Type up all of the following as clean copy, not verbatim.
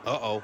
Uh-oh.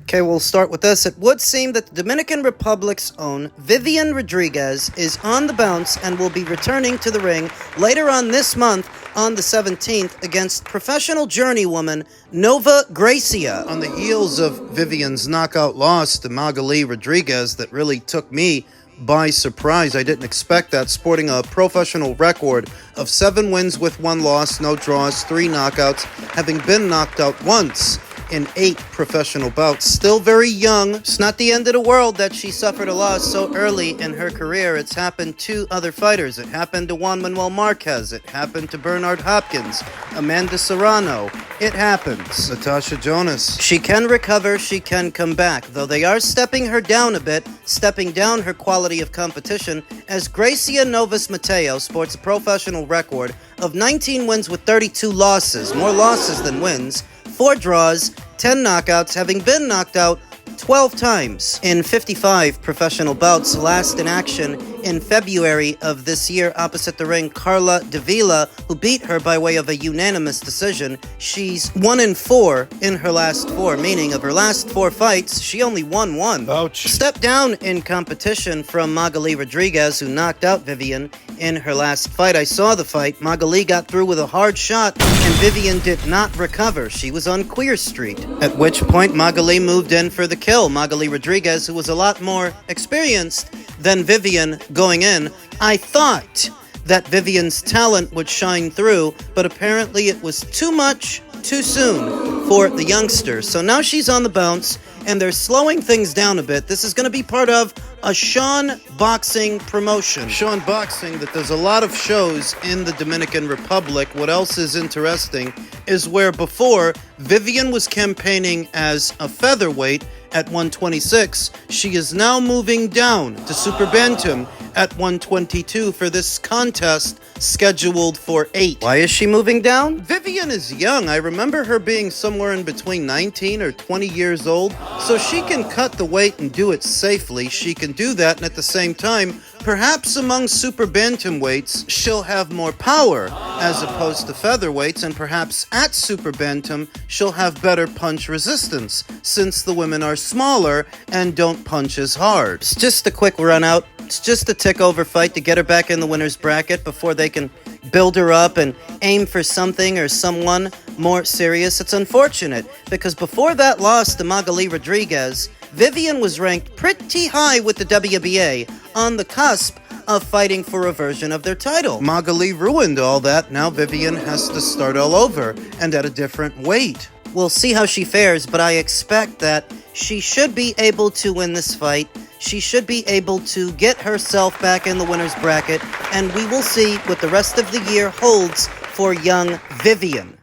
Okay, we'll start with this. It would seem that the Dominican Republic's own Vivian Rodriguez is on the bounce and will be returning to the ring later on this month on the 17th against professional journeywoman Nova Gracia. On the heels of Vivian's knockout loss to Magali Rodriguez that really took me by surprise. I didn't expect that, sporting a professional record of 7 wins with 1 loss, no draws, 3 knockouts, having been knocked out once in 8 professional bouts. Still very young. It's not the end of the world that she suffered a loss so early in her career. It's happened to other fighters. It happened to Juan Manuel Marquez. It happened to Bernard Hopkins, Amanda Serrano. It happens. Natasha Jonas. She can recover. She can come back, though they are stepping her down a bit, stepping down her quality of competition, as Gracia Novas Mateo sports a professional record of 19 wins with 32 losses, more losses than wins, 4 draws, 10 knockouts, having been knocked out 12 times in 55 professional bouts, last in action in February of this year opposite the ring Carla Davila, who beat her by way of a unanimous decision. She's 1-4 in her last 4, meaning of her last 4 fights, she only won 1. Ouch. Step down in competition from Magali Rodriguez, who knocked out Vivian in her last fight. I saw the fight. Magali got through with a hard shot, and Vivian did not recover. She was on Queer Street, at which point Magali moved in for the kill. Magali Rodriguez, who was a lot more experienced than Vivian going in. I thought that Vivian's talent would shine through, but apparently it was too much, too soon for the youngsters. So now she's on the bounce, and they're slowing things down a bit. This is going to be part of a Sean Boxing promotion. Sean Boxing that does a lot of shows in the Dominican Republic. What else is interesting is where before Vivian was campaigning as a featherweight at 126, she is now moving down to Super Bantam at 122 for this contest scheduled for 8. Why is she moving down? Vivian is young. I remember her being somewhere in between 19 or 20 years old, so she can cut the weight and do it safely. She can do that, and at the same time, perhaps among super bantamweights, she'll have more power as opposed to featherweights, and perhaps at super bantam, she'll have better punch resistance, since the women are smaller and don't punch as hard. It's just a quick run out. It's just a tick-over fight to get her back in the winner's bracket before they can build her up and aim for something or someone more serious. It's unfortunate, because before that loss to Magali Rodriguez, Vivian was ranked pretty high with the WBA, on the cusp of fighting for a version of their title. Magali ruined all that. Now Vivian has to start all over, and at a different weight. We'll see how she fares, but I expect that she should be able to win this fight. She should be able to get herself back in the winner's bracket, and we will see what the rest of the year holds for young Vivian.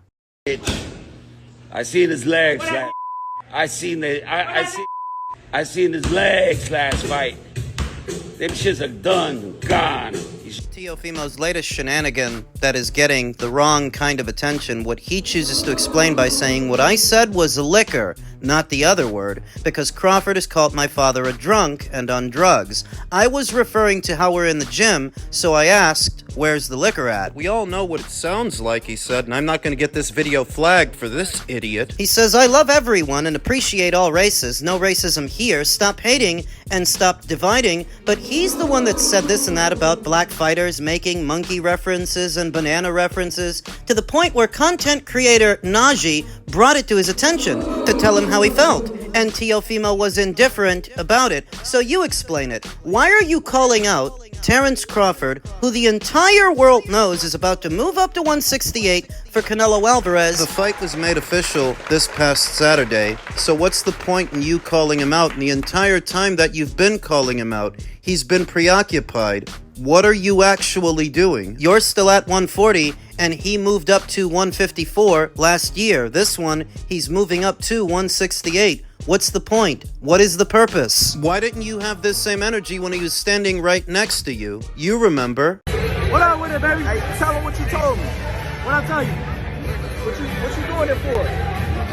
I seen his legs. I seen his legs last fight. Them shits are done, gone. Teofimo's latest shenanigan that is getting the wrong kind of attention, what he chooses to explain by saying, what I said was liquor, not the other word, because Crawford has called my father a drunk and on drugs. I was referring to how we're in the gym, so I asked, where's the liquor at? We all know what it sounds like, he said, and I'm not going to get this video flagged for this idiot. He says, I love everyone and appreciate all races. No racism here. Stop hating and stop dividing. But he's the one that said this and that about black fighters years making monkey references and banana references, to the point where content creator Najee brought it to his attention to tell him how he felt, and Teofimo was indifferent about it. So you explain it. Why are you calling out Terrence Crawford, who the entire world knows is about to move up to 168 for Canelo Alvarez? The fight was made official this past Saturday, so what's the point in you calling him out? And the entire time that you've been calling him out, he's been preoccupied. What are you actually doing? You're still at 140, and he moved up to 154 last year. This one, he's moving up to 168. What's the point? What is the purpose? Why didn't you have this same energy when he was standing right next to you? You remember. What up with it, baby? Hey, tell him what you told me. What I tell you? What you doing it for?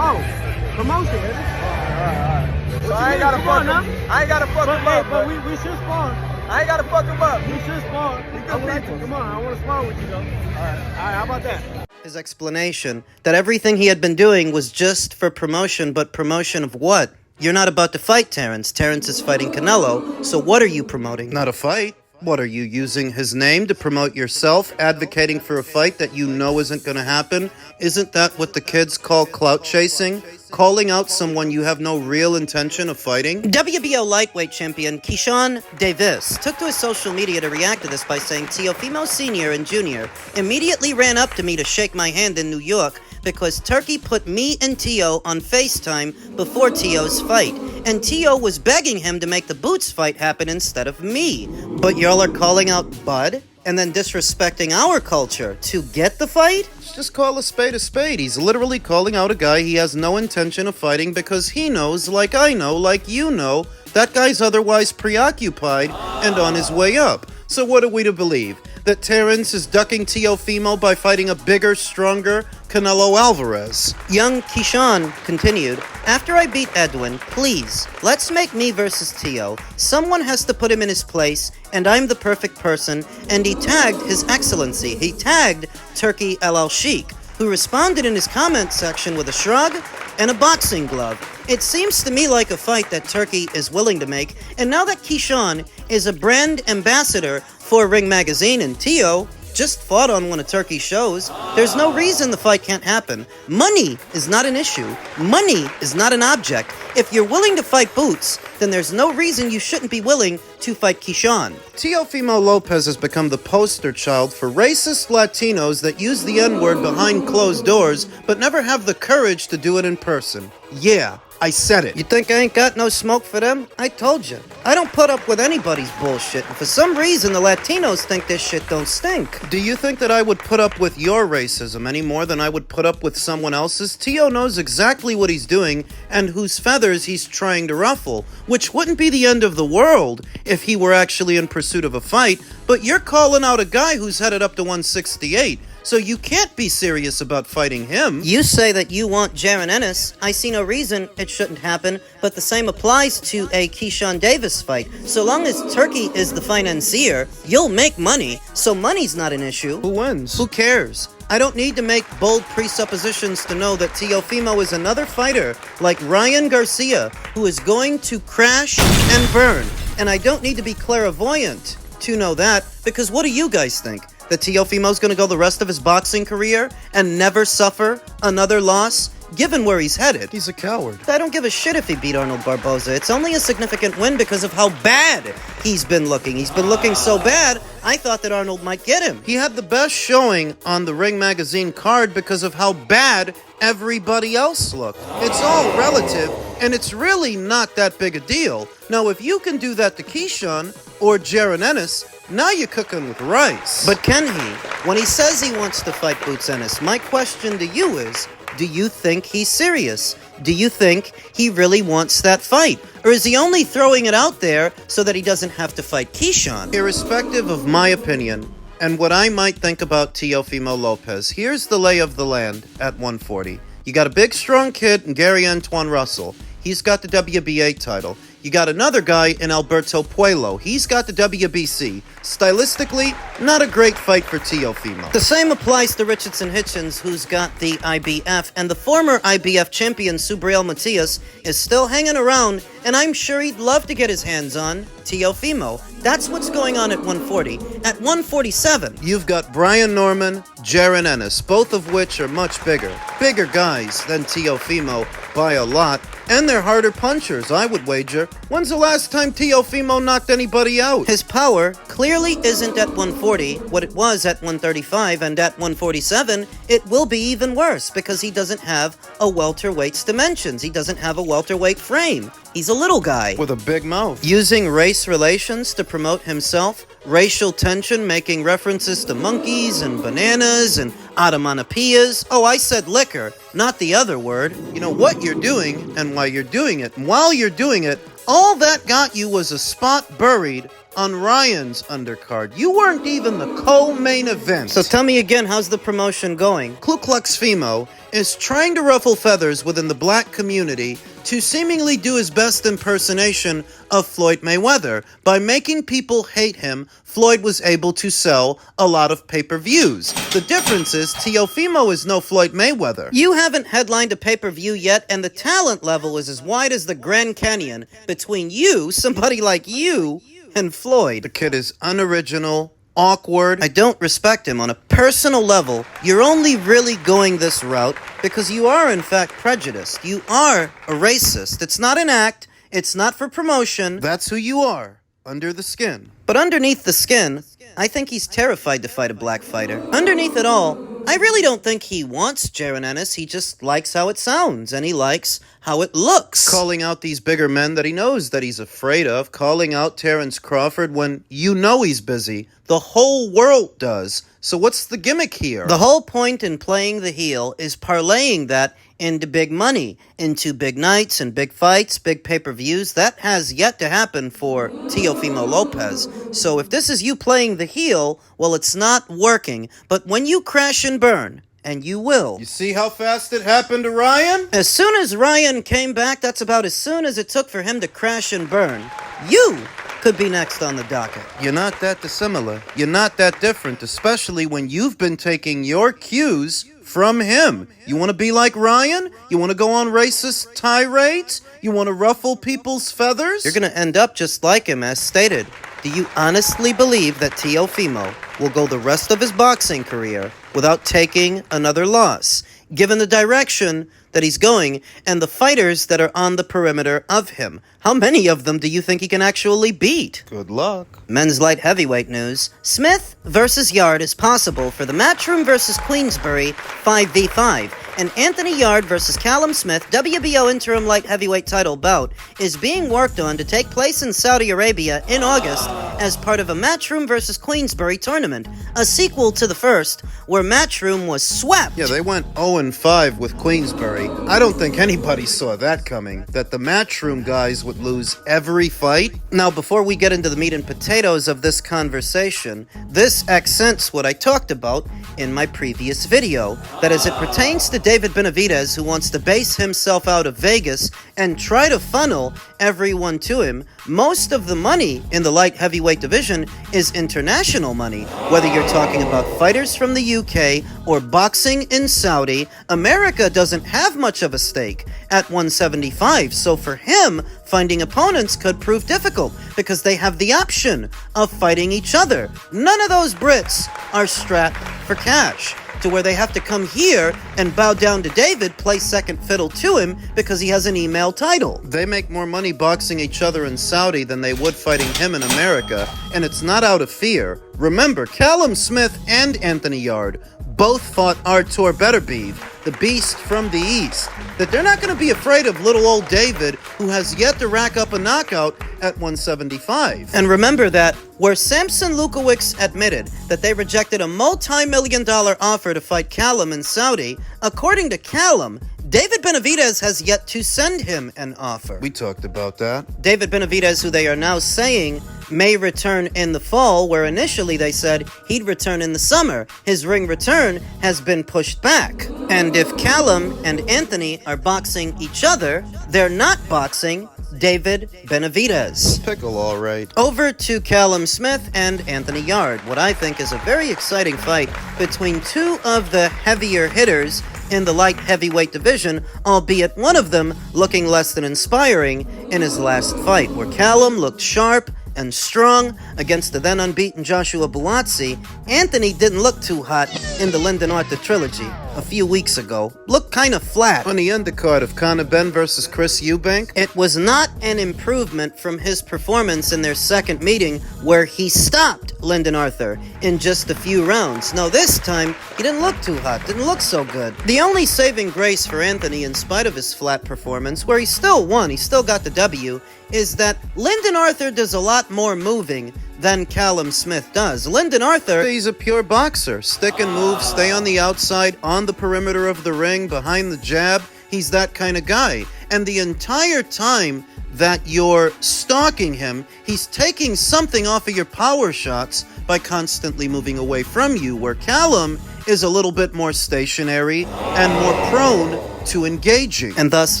Oh, promotion, baby. All right. So I ain't gotta fuck him. I ain't gotta fuck him up. But we should spar. I ain't gotta fuck him up. We should spar. We good people. Come on, I want to spar with you though. All right, how about that? His explanation that everything he had been doing was just for promotion, but promotion of what? You're not about to fight Terrence. Terrence is fighting Canelo, so what are you promoting? Not a fight. What are you, using his name to promote yourself, advocating for a fight that you know isn't going to happen? Isn't that what the kids call clout chasing? Calling out someone you have no real intention of fighting? WBO lightweight champion Keyshawn Davis took to his social media to react to this by saying Teofimo Sr. and Jr. immediately ran up to me to shake my hand in New York because Turkey put me and Teo on FaceTime before Teo's fight, and Teo was begging him to make the Boots fight happen instead of me. But y'all are calling out Bud and then disrespecting our culture to get the fight? Just call a spade a spade. He's literally calling out a guy he has no intention of fighting because he knows, like I know, like you know, that guy's otherwise preoccupied and on his way up. So what are we to believe? That Terrence is ducking Teofimo by fighting a bigger, stronger Canelo Alvarez? Young Keyshawn continued, after I beat Edwin, please, let's make me versus Teo. Someone has to put him in his place, and I'm the perfect person. And he tagged His Excellency. He tagged Turkey El Sheikh, who responded in his comment section with a shrug and a boxing glove. It seems to me like a fight that Turkey is willing to make, and now that Keyshawn is a brand ambassador for Ring Magazine and Teo just fought on one of Turkey's shows, there's no reason the fight can't happen. Money is not an issue. Money is not an object. If you're willing to fight Boots, then there's no reason you shouldn't be willing to fight Keyshawn. Teofimo Lopez has become the poster child for racist Latinos that use the N-word behind closed doors, but never have the courage to do it in person. Yeah, I said it. You think I ain't got no smoke for them? I told you. I don't put up with anybody's bullshit, and for some reason the Latinos think this shit don't stink. Do you think that I would put up with your racism any more than I would put up with someone else's? Teo knows exactly what he's doing and whose feathers he's trying to ruffle, which wouldn't be the end of the world if he were actually in pursuit of a fight, but you're calling out a guy who's headed up to 168. So you can't be serious about fighting him. You say that you want Jaron Ennis. I see no reason it shouldn't happen, but the same applies to a Keyshawn Davis fight. So long as Turkey is the financier, you'll make money, so money's not an issue. Who wins? Who cares? I don't need to make bold presuppositions to know that Teofimo is another fighter like Ryan Garcia who is going to crash and burn. And I don't need to be clairvoyant to know that, because what do you guys think? That Teofimo's going to go the rest of his boxing career and never suffer another loss, given where he's headed? He's a coward. I don't give a shit if he beat Arnold Barboza. It's only a significant win because of how bad he's been looking. He's been looking so bad, I thought that Arnold might get him. He had the best showing on the Ring Magazine card because of how bad everybody else looked. It's all relative, and it's really not that big a deal. Now, if you can do that to Keyshawn or Jaron Ennis, now you're cooking with rice. But can he? When he says he wants to fight Boots Ennis, my question to you is, do you think he's serious? Do you think he really wants that fight? Or is he only throwing it out there so that he doesn't have to fight Keyshawn? Irrespective of my opinion and what I might think about Teofimo Lopez, here's the lay of the land at 140. You got a big, strong kid in Gary Antoine Russell. He's got the WBA title. You got another guy in Alberto Puello. He's got the WBC. Stylistically, not a great fight for Teofimo. The same applies to Richardson Hitchens, who's got the IBF, and the former IBF champion Subriel Matias is still hanging around, and I'm sure he'd love to get his hands on Teofimo. That's what's going on at 140. At 147, You've got Brian Norman, Jaron Ennis, both of which are much bigger. Bigger guys than Teofimo by a lot, and they're harder punchers, I would wager. When's the last time Teofimo knocked anybody out? his power clearly isn't at 140 what it was at 135, and at 147, it will be even worse because he doesn't have a welterweight's dimensions. He doesn't have a welterweight frame. He's a little guy. With a big mouth. Using race relations to promote himself, racial tension, making references to monkeys and bananas and onomatopoeias. Oh, I said liquor, not the other word. You know what you're doing and why you're doing it. And while you're doing it, all that got you was a spot buried on Ryan's undercard. You weren't even the co-main event. So tell me again, how's the promotion going? Ku Klux Fimo is trying to ruffle feathers within the black community to seemingly do his best impersonation of Floyd Mayweather. By making people hate him, Floyd was able to sell a lot of pay-per-views. The difference is Teofimo is no Floyd Mayweather. You haven't headlined a pay-per-view yet, and the talent level is as wide as the Grand Canyon between you, somebody like you, and Floyd. The kid is unoriginal, awkward. I don't respect him on a personal level. You're only really going this route because you are in fact prejudiced. You are a racist. It's not an act. It's not for promotion. That's who you are, under the skin. But underneath the skin, I think he's terrified to fight a black fighter. Underneath it all, I really don't think he wants Jaron Ennis. He just likes how it sounds, and he likes how it looks. Calling out these bigger men that he knows that he's afraid of. Calling out Terrence Crawford when you know he's busy. The whole world does. So what's the gimmick here? The whole point in playing the heel is parlaying that into big money, into big nights and big fights, big pay-per-views. That has yet to happen for Teofimo Lopez. So if this is you playing the heel, well, it's not working. But when you crash and burn, and you will. You see how fast it happened to Ryan? As soon as Ryan came back, that's about as soon as it took for him to crash and burn. You could be next on the docket. You're not that dissimilar. You're not that different, especially when you've been taking your cues from him. You want to be like Ryan? You want to go on racist tirades? You want to ruffle people's feathers? You're going to end up just like him, as stated. Do you honestly believe that Teofimo will go the rest of his boxing career without taking another loss, given the direction that he's going and the fighters that are on the perimeter of him? How many of them do you think he can actually beat? Good luck. Men's light heavyweight news. Smith versus Yarde is possible for the Matchroom versus Queensberry 5v5. An Anthony Yarde versus Callum Smith WBO interim light heavyweight title bout is being worked on to take place in Saudi Arabia in August as part of a Matchroom versus Queensberry tournament, a sequel to the first, where Matchroom was swept. Yeah, they went 0-5 with Queensberry. I don't think anybody saw that coming, that the Matchroom guys would lose every fight. Now, before we get into the meat and potatoes of this conversation, this accents what I talked about in my previous video, that as it pertains to David Benavidez, who wants to base himself out of Vegas and try to funnel everyone to him, most of the money in the light heavyweight division is international money. Whether you're talking about fighters from the UK or boxing in Saudi, America doesn't have much of a stake at 175. So for him, finding opponents could prove difficult because they have the option of fighting each other. None of those Brits are strapped for cash to where they have to come here and bow down to David, play second fiddle to him because he has an email title. They make more money boxing each other in Saudi than they would fighting him in America, and it's not out of fear. Remember, Callum Smith and Anthony Yarde both fought Artur Beterbiev, the beast from the East, that they're not going to be afraid of little old David, who has yet to rack up a knockout at 175. And remember that where Samson Lukowicz admitted that they rejected a multi-million-dollar offer to fight Callum in Saudi, according to Callum, David Benavidez has yet to send him an offer. We talked about that. David Benavidez, who they are now saying may return in the fall, where initially they said he'd return in the summer. His ring return has been pushed back. And if Callum and Anthony are boxing each other, they're not boxing David Benavidez. Pickle, all right. Over to Callum Smith and Anthony Yarde, what I think is a very exciting fight between two of the heavier hitters in the light heavyweight division, albeit one of them looking less than inspiring in his last fight, where Callum looked sharp and strong against the then unbeaten Joshua Buatsi. Anthony didn't look too hot in the Lyndon Arthur trilogy a few weeks ago. Looked kind of flat. On the undercard of Conor Benn versus Chris Eubank, It was not an improvement from his performance in their second meeting where he stopped Lyndon Arthur in just a few rounds. No, this time he didn't look too hot, didn't look so good. The only saving grace for Anthony, in spite of his flat performance, where he still won, he still got the W, is that Lyndon Arthur does a lot more moving than Callum Smith does. Lyndon Arthur, he's a pure boxer. Stick and move, stay on the outside, on the perimeter of the ring, behind the jab. He's that kind of guy. And the entire time that you're stalking him, he's taking something off of your power shots by constantly moving away from you, where Callum is a little bit more stationary and more prone to engaging. and thus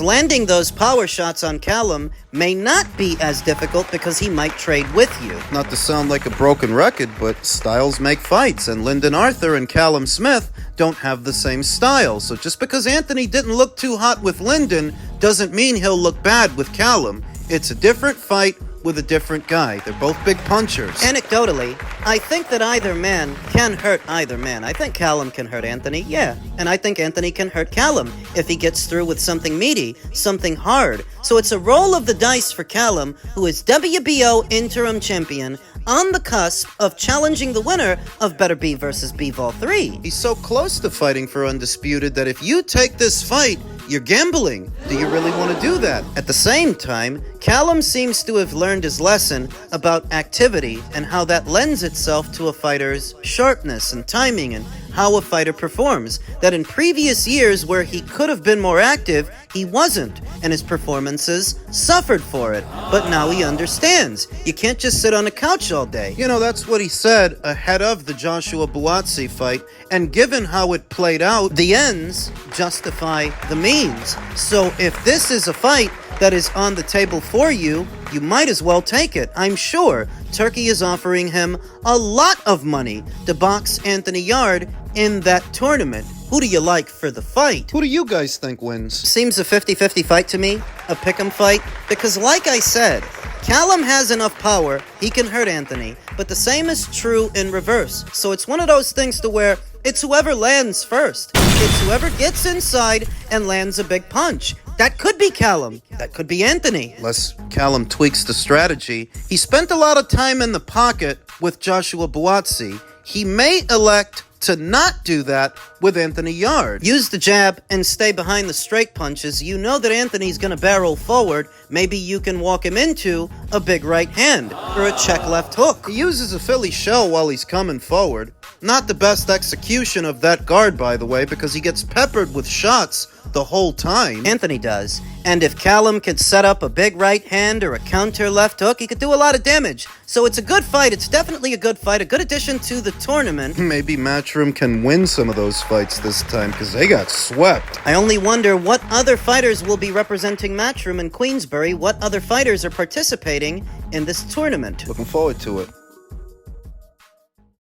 landing those power shots on Callum may not be as difficult because he might trade with you. Not to sound like a broken record, but styles make fights, and Lyndon Arthur and Callum Smith don't have the same style. So just because Anthony didn't look too hot with Lyndon doesn't mean he'll look bad with Callum. It's a different fight with a different guy. They're both big punchers. Anecdotally, I think that either man can hurt either man. I think Callum can hurt Anthony, yeah. And I think Anthony can hurt Callum if he gets through with something meaty, something hard. So it's a roll of the dice for Callum, who is WBO interim champion, on the cusp of challenging the winner of Better Be versus Bivol 3. He's so close to fighting for Undisputed that if you take this fight, you're gambling. Do you really want to do that? At the same time, Callum seems to have learned his lesson about activity and how that lends itself to a fighter's sharpness and timing and how a fighter performs. That in previous years where he could have been more active, he wasn't, and his performances suffered for it. But now he understands. You can't just sit on a couch all day. You know, that's what he said ahead of the Joshua Buatsi fight, and given how it played out, The ends justify the means. So if this is a fight that is on the table for you, you might as well take it. I'm sure Turkey is offering him a lot of money to box Anthony Yarde in that tournament. Who do you like for the fight? who do you guys think wins? Seems a 50-50 fight to me, a pick'em fight, because like I said, Callum has enough power, he can hurt Anthony, but the same is true in reverse. So it's one of those things to where it's whoever lands first. It's whoever gets inside and lands a big punch. That could be Callum. That could be Anthony. Unless Callum tweaks the strategy. He spent a lot of time in the pocket with Joshua Buatsi. He may elect to not do that with Anthony Yarde. Use the jab and stay behind the straight punches. You know that Anthony's going to barrel forward. Maybe you can walk him into a big right hand or a check left hook. He uses a Philly shell while he's coming forward. Not the best execution of that guard, by the way, because he gets peppered with shots the whole time. Anthony does. And if Callum could set up a big right hand or a counter left hook, he could do a lot of damage. So it's a good fight. It's definitely a good fight, a good addition to the tournament. Maybe Matchroom can win some of those fights this time, because they got swept. I only wonder what other fighters will be representing Matchroom in Queensberry, what other fighters are participating in this tournament. Looking forward to it.